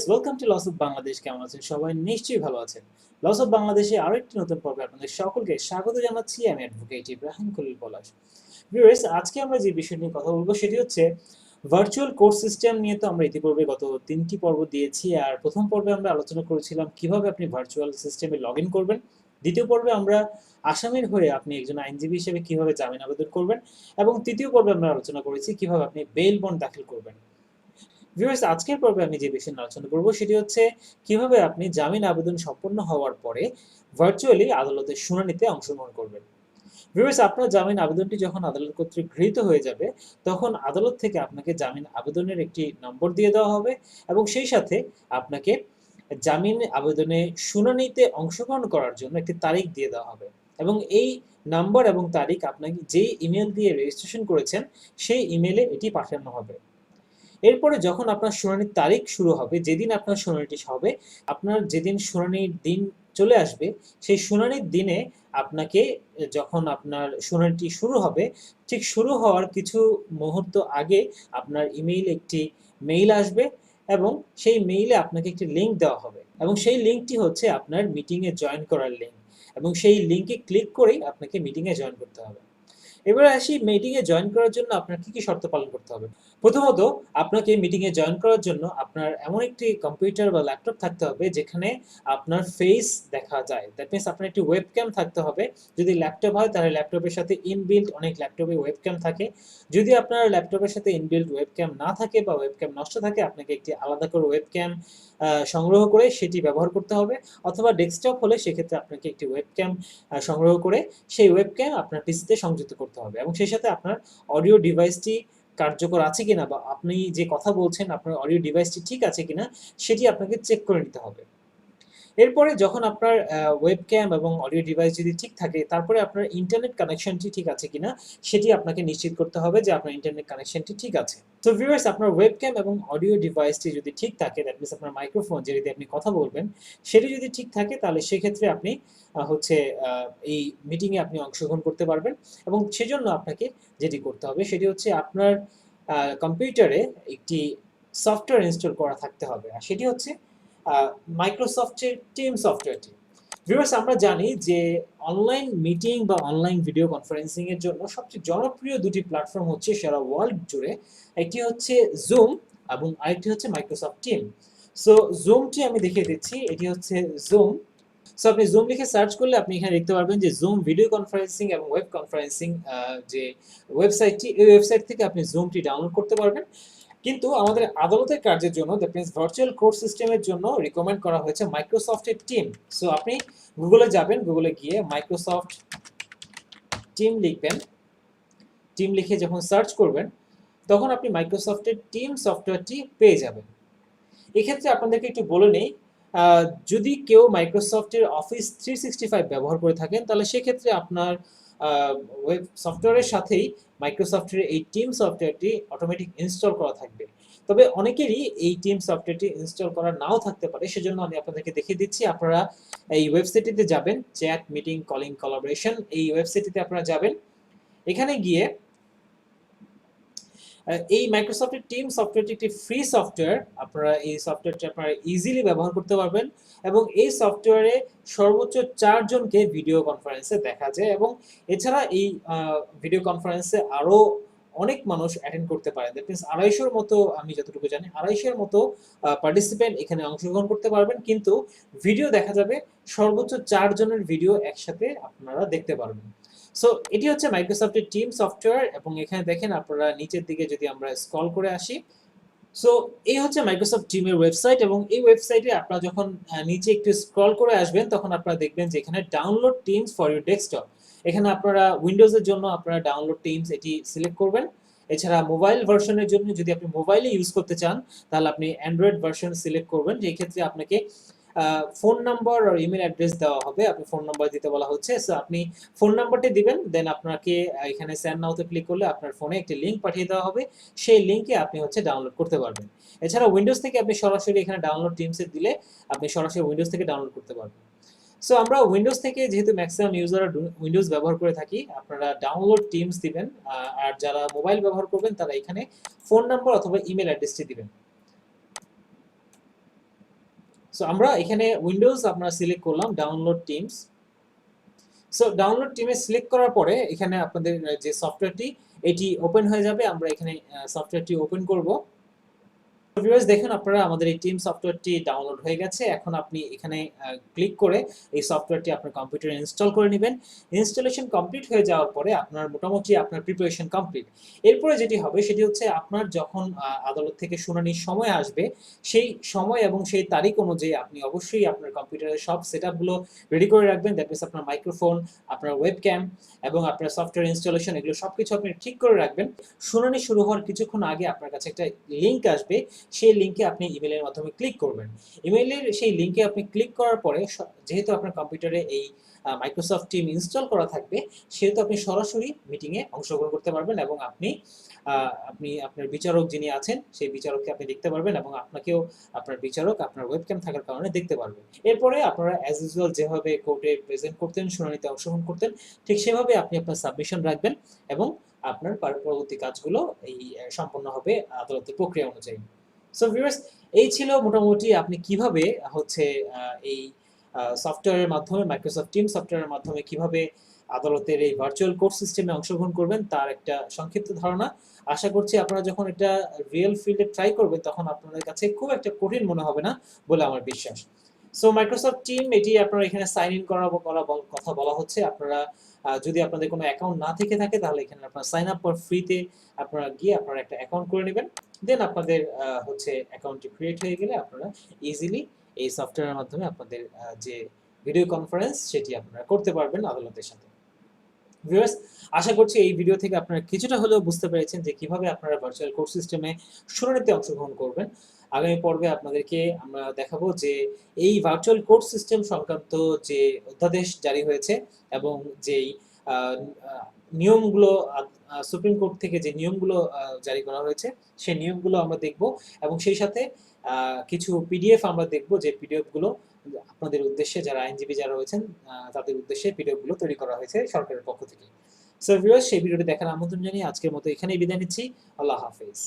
Viewers, welcome to loss of Bangladesh. কেমন আছেন সবাই? নিশ্চয়ই ভালো আছেন। লস অফ বাংলাদেশে আরো একটি নতুন পর্বে আপনাদের সকলকে স্বাগত জানাচ্ছি। আমি অ্যাডভোকেট ইব্রাহিম খলিল পলাশ। ভিউয়ার্স, আজকে আমরা যে বিষয় নিয়ে কথা বলবো সেটি হচ্ছে ভার্চুয়াল কোর্ট সিস্টেম নিয়ে। তো আমরা ইতিপূর্বে গত 3টি পর্ব দিয়েছি। আর প্রথম পর্বে আমরা আলোচনা করেছিলাম কিভাবে আপনি ভার্চুয়াল সিস্টেমে লগ ইন করবেন। দ্বিতীয় পর্বে আমরা আসামির হয়ে আপনি একজন আইনজীবী হিসেবে কিভাবে জামিন আবেদন করবেন, এবং তৃতীয় পর্বে আমরা আলোচনা করেছি কিভাবে আপনি বেল বন্ড দাখিল করবেন। ভিউয়ার্স, আজকের পর্বে আমি যে বিষয়ে আলোচনা করব সেটি হচ্ছে কিভাবে আপনি জামিন আবেদন সম্পন্ন হওয়ার পরে ভার্চুয়ালি আদালতের শুনানিতে অংশগ্রহণ করবেন। ভিউয়ার্স, আপনার জামিন আবেদনটি যখন আদালত কর্তৃক গৃহীত হয়ে যাবে তখন আদালত থেকে আপনাকে জামিন আবেদনের একটি নম্বর দিয়ে দেওয়া হবে, এবং সেই সাথে আপনাকে জামিন আবেদনে শুনানিতে অংশগ্রহণ করার জন্য একটি তারিখ দিয়ে দেওয়া হবে, এবং এই নাম্বার এবং তারিখ আপনাকে যেই ইমেল দিয়ে রেজিস্ট্রেশন করেছেন সেই ইমেলে এটি পাঠানো হবে। এরপরে যখন আপনার শুনানির তারিখ শুরু হবে, যেদিন আপনার শুনানিটি হবে, আপনার যেদিন শুনানির দিন চলে আসবে সেই শুনানির দিনে আপনাকে, যখন আপনার শুনানিটি শুরু হবে ঠিক শুরু হওয়ার কিছু মুহূর্ত আগে আপনার ইমেইলে একটি মেইল আসবে, এবং সেই মেইলে আপনাকে একটি লিঙ্ক দেওয়া হবে, এবং সেই লিঙ্কটি হচ্ছে আপনার মিটিংয়ে জয়েন করার লিঙ্ক, এবং সেই লিঙ্কে ক্লিক করেই আপনাকে মিটিংয়ে জয়েন করতে হবে। এবারে আসি, মিটিংয়ে জয়েন করার জন্য আপনার কি শর্ত পালন করতে হবে। প্রথমত, আপনাকে মিটিংয়ে জয়েন করার জন্য আপনার এমন একটি কম্পিউটার বা ল্যাপটপ থাকতে হবে যেখানে আপনার ফেস দেখা যায়। দ্যাট মিনস আপনার একটি ওয়েবক্যাম থাকতে হবে। যদি ল্যাপটপ হয় তাহলে ল্যাপটপের সাথে ইনবিল্ট অনেক ল্যাপটপে ওয়েবক্যাম থাকে। যদি আপনার ল্যাপটপের সাথে ইনবিল্ট ওয়েবক্যাম না থাকে বা ওয়েবক্যাম নষ্ট থাকে, আপনাকে একটি আলাদা করে ওয়েবক্যাম সংগ্রহ করে সেটি ব্যবহার করতে হবে। অথবা ডেস্কটপ হলে সেক্ষেত্রে আপনাকে একটি ওয়েবক্যাম সংগ্রহ করে সেই ওয়েবক্যাম আপনার পিসিতে সংযুক্ত করতে হবে, এবং সেই সাথে আপনার অডিও ডিভাইসটি কার্যকর আছে কিনা বা আপনি যে কথা বলছেন আপনার অডিও ডিভাইসটি ঠিক আছে কিনা সেটি আপনাকে চেক করে নিতে হবে। এরপরে যখন আপনার ওয়েবক্যাম এবং অডিও ডিভাইস যদি ঠিক থাকে, তারপরে আপনার ইন্টারনেট কানেকশনটি ঠিক আছে কিনা সেটি আপনাকে নিশ্চিত করতে হবে যে আপনার ইন্টারনেট কানেকশনটি ঠিক আছে। তো ভিউয়ার্স, আপনার ওয়েবক্যাম এবং অডিও ডিভাইসটি যদি ঠিক থাকে, দ্যাট মিনস আপনার মাইক্রোফোন যেটি আপনি কথা বলবেন সেটি যদি ঠিক থাকে, তাহলে সেক্ষেত্রে আপনি হচ্ছে এই মিটিংয়ে আপনি অংশগ্রহণ করতে পারবেন। এবং সেজন্য আপনাকে যেটি করতে হবে সেটি হচ্ছে আপনার কম্পিউটারে একটি সফটওয়্যার ইনস্টল করা থাকতে হবে, আর সেটি হচ্ছে মাইক্রোসফটের টিম সফটওয়্যারটি। ভিউয়ার্স, আমরা জানি যে অনলাইন মিটিং বা অনলাইন ভিডিও কনফারেন্সিং এর জন্য সবচেয়ে জনপ্রিয় দুটি প্ল্যাটফর্ম হচ্ছে সারা ওয়ার্ল্ড জুড়ে। একটি হচ্ছে জুম এবং আরেকটি হচ্ছে মাইক্রোসফট টিম। সো জুমটি আমি দেখিয়ে দিচ্ছি, এটি হচ্ছে জুম। সো আপনি জুম লিখে সার্চ করলে আপনি এখানে দেখতে পারবেন যে জুম ভিডিও কনফারেন্সিং এবং ওয়েব কনফারেন্সিং যে ওয়েবসাইটটি, এই ওয়েবসাইট থেকে আপনি জুমটি ডাউনলোড করতে পারবেন। কিন্তু আমাদের আদালতের কাজের জন্য, দ্যাট মিনস ভার্চুয়াল কোর্ট সিস্টেমের জন্য রিকমেন্ড করা হয়েছে মাইক্রোসফটের টিম। সো আপনি গুগলে যাবেন, গুগলে গিয়ে মাইক্রোসফট টিম লিখবেন। টিম লিখে যখন সার্চ করবেন তখন আপনি মাইক্রোসফটের টিম সফটওয়্যারটি পেয়ে যাবেন। এক্ষেত্রে আপনাদেরকে একটু বলে নেই, যদি কেউ মাইক্রোসফটের অফিস 365 ব্যবহার করে থাকেন তাহলে সেক্ষেত্রে আপনার ওয়েব সফটওয়্যারের সাথেই মাইক্রোসফটের এই টিম সফটওয়্যারটি অটোমেটিক ইনস্টল করা থাকবে। তবে অনেকেরই এই টিম সফটওয়্যারটি ইনস্টল করা নাও থাকতে পারে, সেজন্য আমি আপনাদেরকে দেখিয়ে দিচ্ছি। আপনারা এই ওয়েবসাইটটিতে যাবেন, চ্যাট মিটিং কলিং কোলাবোরেশন, এই ওয়েবসাইটটিতে আপনারা যাবেন। এখানে গিয়ে এই মাইক্রোসফটের টিম সফটওয়্যারটি একটি ফ্রি সফটওয়্যার। আপনারা এই সফটওয়্যারটি আপনারা ইজিলি ব্যবহার করতে পারবেন, এবং এই সফটওয়্যারে সর্বোচ্চ 4 জনকে ভিডিও কনফারেন্সে দেখা যায়, এবং এছাড়া এই ভিডিও কনফারেন্সে আরো অনেক মানুষ অ্যাটেন্ড করতে পারে। দ্যাট মিনস 250-র মতো, আমি যতটুকু জানি 250-এর মতো পার্টিসিপেন্ট এখানে অংশগ্রহণ করতে পারবেন, কিন্তু ভিডিও দেখা যাবে সর্বোচ্চ 4 জনের ভিডিও একসাথে আপনারা দেখতে পারবেন। সো এটি হচ্ছে মাইক্রোসফটের টিম সফটওয়্যার, এবং এখানে দেখেন আপনারা নিচের দিকে যদি আমরা স্ক্রল করে আসি, সো এই হচ্ছে মাইক্রোসফট টিমের ওয়েবসাইট। এবং এই ওয়েবসাইটে আপনারা যখন নিচে একটু স্ক্রল করে আসবেন তখন আপনারা দেখবেন যে এখানে download teams for your desktop. এখানে আপনারা উইন্ডোজের জন্য আপনারা ডাউনলোড টিমস এটি সিলেক্ট করবেন। এছাড়া মোবাইল ভার্সনের জন্য যদি আপনি মোবাইলে ইউজ করতে চান তাহলে আপনি অ্যান্ড্রয়েড ভার্সন সিলেক্ট করবেন, যে ক্ষেত্রে আপনাকে ফোন নাম্বার আর ইমেল অ্যাড্রেস দেওয়া হবে, আপনি ফোন নাম্বার দিতে বলা হচ্ছে। সো আপনি ফোন নাম্বারটি দিবেন, দেন আপনাকে এখানে সেন্ড নাওতে ক্লিক করলে আপনার ফোনে একটি লিঙ্ক পাঠিয়ে দেওয়া হবে, সেই লিঙ্কে আপনি হচ্ছে ডাউনলোড করতে পারবেন। এছাড়া উইন্ডোজ থেকে আপনি সরাসরি এখানে ডাউনলোড টিমসে দিলে আপনি সরাসরি উইন্ডোজ থেকে ডাউনলোড করতে পারবেন। সো আমরা উইন্ডোজ থেকে, যেহেতু ম্যাক্সিমাম ইউজাররা উইন্ডোজ ব্যবহার করে থাকি, আপনারা ডাউনলোড টিমস দিবেন, আর যারা মোবাইল ব্যবহার করবেন তারা এখানে ফোন নাম্বার অথবা ইমেল অ্যাড্রেসটি দিবেন। সো আমরা এখানে উইন্ডোজ আমরা সিলেক্ট করলাম, ডাউনলোড টিমস। সো ডাউনলোড টিমে সিলেক্ট করার পরে এখানে আপনাদের যে সফটওয়্যারটি এটি ওপেন হয়ে যাবে। আমরা এখানে সফটওয়্যারটি ওপেন করব। ভিউয়ার্স দেখুন আপনারা আমাদের এই টিম সফটওয়্যারটি ডাউনলোড হয়ে গেছে। এখন আপনি এখানে ক্লিক করে এই সফটওয়্যারটি আপনার কম্পিউটারে ইনস্টল করে নেবেন। ইনস্টলেশন কমপ্লিট হয়ে যাওয়ার পরে আপনার মোটামুটি আপনার প্রিপারেশন কমপ্লিট। এরপরে যেটি হবে সেটি হচ্ছে আপনার যখন আদালত থেকে শুনানির সময় আসবে, সেই সময় এবং সেই তারিখ অনুযায়ী আপনি অবশ্যই আপনার কম্পিউটারের সব সেটআপগুলো রেডি করে রাখবেন। দ্যাট মিনস আপনার মাইক্রোফোন, আপনার ওয়েবক্যাম এবং আপনার সফটওয়্যার ইনস্টলেশন এগুলো সবকিছু আপনি ঠিক করে রাখবেন। শুনানি শুরু হওয়ার কিছুক্ষণ আগে আপনার কাছে একটা লিংক আসবে, সেই লিংকে আপনি ইমেইলের মাধ্যমে ক্লিক করবেন। ইমেইলের সেই লিংকে আপনি ক্লিক করার পরে যেহেতু আপনার কম্পিউটারে এই মাইক্রোসফট টিম ইনস্টল করা থাকবে, সেহেতু আপনি সরাসরি মিটিংয়ে অংশগ্রহণ করতে পারবেন এবং আপনি আপনার বিচারক যিনি আছেন সেই বিচারককে আপনি দেখতে পারবেন এবং আপনাকেও আপনার বিচারক আপনার ওয়েবক্যাম থাকার কারণে দেখতে পারবেন। এরপরে আপনারা অ্যাজ ইউজুয়াল যেভাবে কোর্টে প্রেজেন্ট করতেন, শুনানিতে অংশগ্রহণ করতেন, ঠিক সেভাবে আপনি আপনার সাবমিশন রাখবেন এবং আপনার পরবর্তী কাজগুলো এই সম্পন্ন হবে আদালতের প্রক্রিয়া অনুযায়ী। সো ভিউয়ার্স, এই ছিল মোটামুটি আপনি কিভাবে হচ্ছে এই সফটওয়্যারের মাধ্যমে, মাইক্রোসফট টিম সফটওয়্যারের মাধ্যমে কিভাবে আদালতের এই ভার্চুয়াল কোর্ট সিস্টেমে অংশগ্রহণ করবেন তার একটা সংক্ষিপ্ত ধারণা। আশা করছি আপনারা যখন এটা রিয়েল ফিল্ডে ট্রাই করবেন তখন আপনাদের কাছে খুব একটা কঠিন মনে হবে না বলে আমার বিশ্বাস। সো মাইক্রোসফট টিম এটি আপনারা এখানে সাইন ইন করা কথা বলা হচ্ছে। আপনারা যদি আপনাদের কোনো অ্যাকাউন্ট না থেকে থাকে তাহলে এখানে আপনারা সাইন আপ ফর ফ্রিতে আপনারা গিয়ে আপনারা একটা অ্যাকাউন্ট করে নেবেন। দেন আপনাদের হচ্ছে অ্যাকাউন্টটি ক্রিয়েট হয়ে গেলে আপনারা ইজিলি এই সফটওয়্যারের মাধ্যমে আপনাদের যে ভিডিও কনফারেন্স সেটি আপনারা করতে পারবেন আদালতের সাথে। ভিউয়ার্স, আশা করছি এই ভিডিও থেকে আপনারা কিছুটা হলেও বুঝতে পেরেছেন যে কিভাবে আপনারা ভার্চুয়াল কোর্ট সিস্টেমে শুনানিতে অংশগ্রহণ করবেন। আগামী পর্বে আপনাদেরকে আমরা দেখাবো যে এই ভার্চুয়াল কোর্ট সিস্টেম সংক্রান্ত যে অধ্যাদেশ জারি হয়েছে এবং যেই নিয়মগুলো সুপ্রিম কোর্ট থেকে যে নিয়মগুলো জারি করা হয়েছে সেই নিয়মগুলো আমরা দেখব এবং সেই সাথে কিছু পিডিএফ আমরা দেখব যে পিডিএফ গুলো আপনাদের উদ্দেশ্যে, যারা আইনজীবী যারা রয়েছেন তাদের উদ্দেশ্যে পিডিএফ গুলো তৈরি করা হয়েছে সরকারের পক্ষ থেকে। সো ভিউয়ার্স, সেই ভিডিওটি দেখার আমন্ত্রণ জানিয়ে আজকের মতো এখানেই বিদায় নিচ্ছি। আল্লাহ হাফেজ।